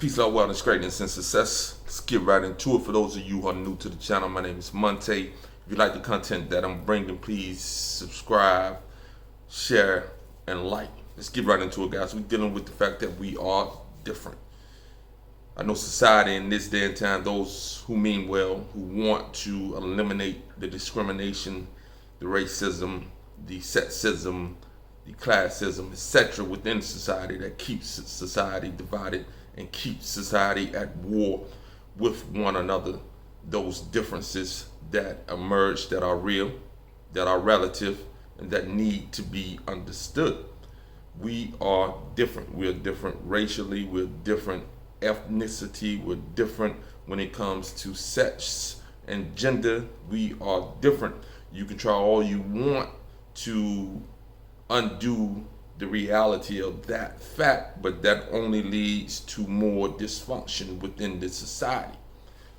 Peace, love, wellness, greatness, and success. Let's get right into it. For those of you who are new to the channel, my name is Monte. If you like the content that I'm bringing, please subscribe, share, and like. Let's get right into it, guys. We're dealing with the fact that we are different. I know society in this day and time, those who mean well, who want to eliminate the discrimination, the racism, the sexism, the classism, etc. within society that keeps society divided and keeps society at war with one another. Those differences that emerge, that are real, that are relative, and that need to be understood. We are different. We're different racially, we're different ethnicity, we're different when it comes to sex and gender. We are different. You can try all you want to undo the reality of that fact, but that only leads to more dysfunction within the society.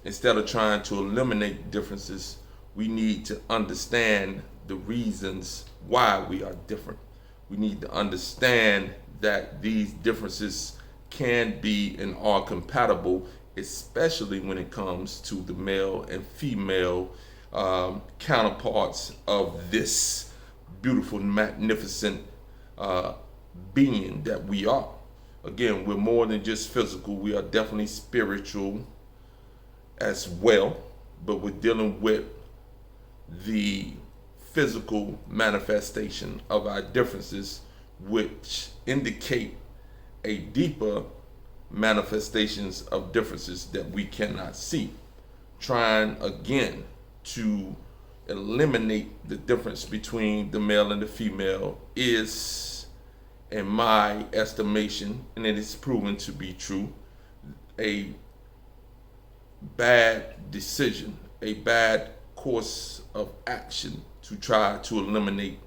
Instead of trying to eliminate differences, we need to understand the reasons why we are different. We need to understand that these differences can be and are compatible, especially when it comes to the male and female counterparts of this beautiful, magnificent being that we are. Again, we're more than just physical. We are definitely spiritual as well, but we're dealing with the physical manifestation of our differences, which indicate a deeper manifestations of differences that we cannot see. Trying again to eliminate the difference between the male and the female is, in my estimation, and it is proven to be true, a bad decision, a bad course of action to try to eliminate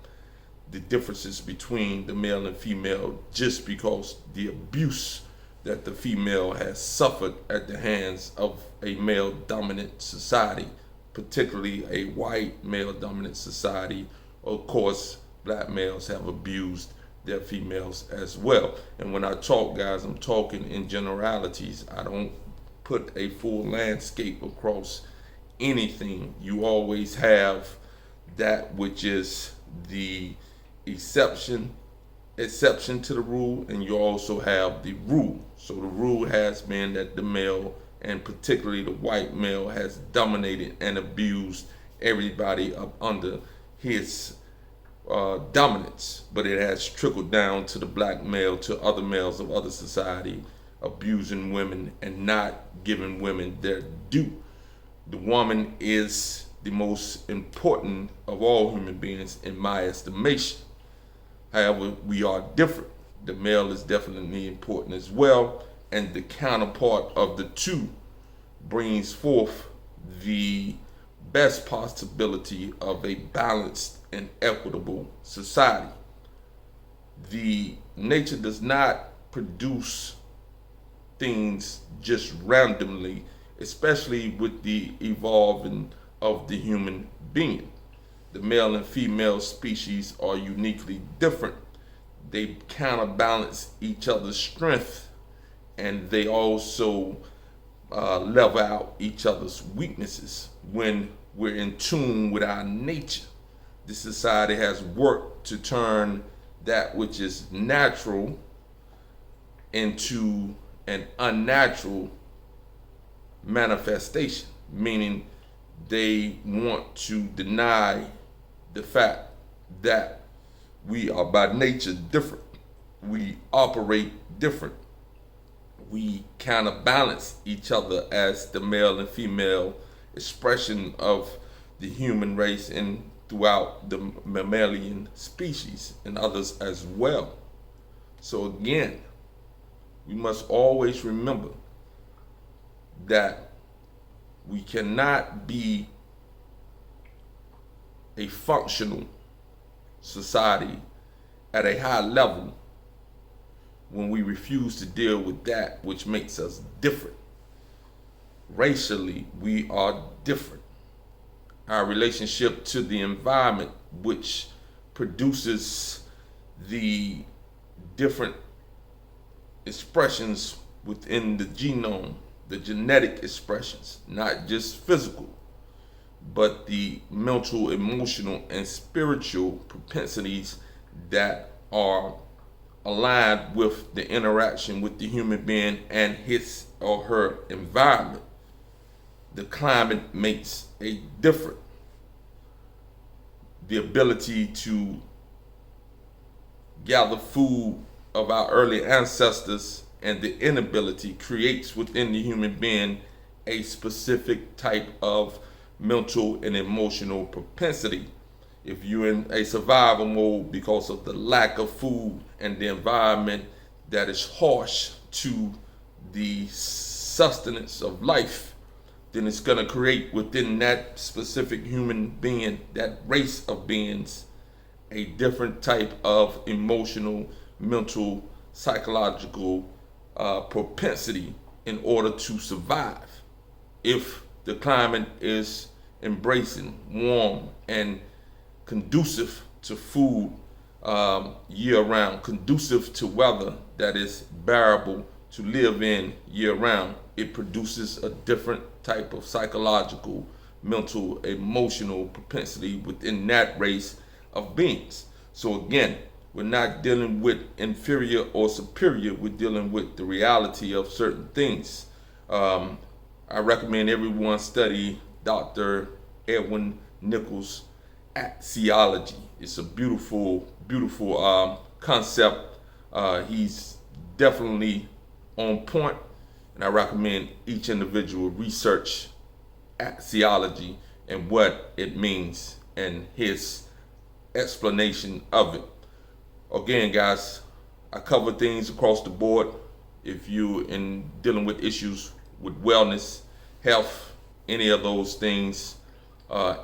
the differences between the male and female, just because the abuse that the female has suffered at the hands of a male dominant society, particularly a white male dominant society. Of course, black males have abused their females as well. And when I talk, guys, I'm talking in generalities. I don't put a full landscape across anything. You always have that which is the exception to the rule, and you also have the rule. So the rule has been that the male, and particularly the white male, has dominated and abused everybody up under his dominance, but it has trickled down to the black male, to other males of other society, abusing women and not giving women their due. The woman is the most important of all human beings in my estimation. However, we are different. The male is definitely important as well, and the counterpart of the two brings forth the best possibility of a balanced and equitable society. The nature does not produce things just randomly, especially with the evolving of the human being. The male and female species are uniquely different. They counterbalance each other's strength, and they also level out each other's weaknesses when we're in tune with our nature. The society has worked to turn that which is natural into an unnatural manifestation, meaning they want to deny the fact that we are by nature different. We operate different. We counterbalance each other as the male and female expression of the human race and throughout the mammalian species and others as well. So again, we must always remember that we cannot be a functional society at a high level when we refuse to deal with that which makes us different. Racially, we are different. Our relationship to the environment, which produces the different expressions within the genome, the genetic expressions, not just physical, but the mental, emotional, and spiritual propensities that are aligned with the interaction with the human being and his or her environment. The climate makes a difference. The ability to gather food of our early ancestors and the inability creates within the human being a specific type of mental and emotional propensity. If you're in a survival mode because of the lack of food and the environment that is harsh to the sustenance of life, then it's going to create within that specific human being, that race of beings, a different type of emotional, mental, psychological propensity in order to survive. If the climate is embracing, warm, and conducive to food year round, conducive to weather that is bearable to live in year round, it produces a different type of psychological, mental, emotional propensity within that race of beings. So again, we're not dealing with inferior or superior, we're dealing with the reality of certain things. I recommend everyone study Dr. Edwin Nichols' axiology. It's a beautiful, beautiful concept. He's definitely on point, and I recommend each individual research axiology and what it means and his explanation of it. Again, guys, I cover things across the board. If you're in dealing with issues with wellness, health, any of those things,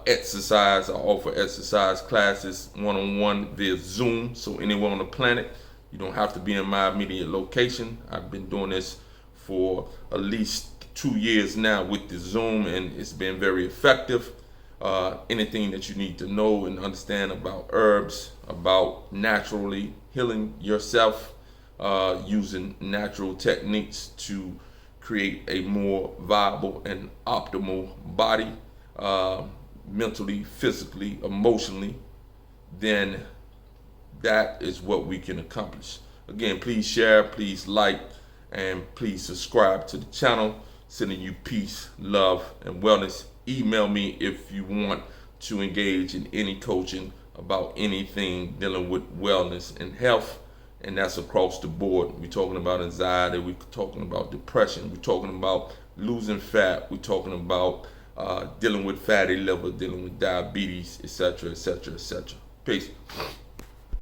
exercise, I offer exercise classes one-on-one via Zoom. So anywhere on the planet, you don't have to be in my immediate location. I've been doing this for at least 2 years now with the Zoom, and it's been very effective. Anything that you need to know and understand about herbs, about naturally healing yourself, using natural techniques to create a more viable and optimal body, mentally, physically, emotionally, then that is what we can accomplish. Again, please share, please like, and please subscribe to the channel. Sending you peace, love, and wellness. Email me if you want to engage in any coaching about anything dealing with wellness and health, and that's across the board. We're talking about anxiety, we're talking about depression, we're talking about losing fat, we're talking about dealing with fatty liver, dealing with diabetes, etc., etc., etc. Peace.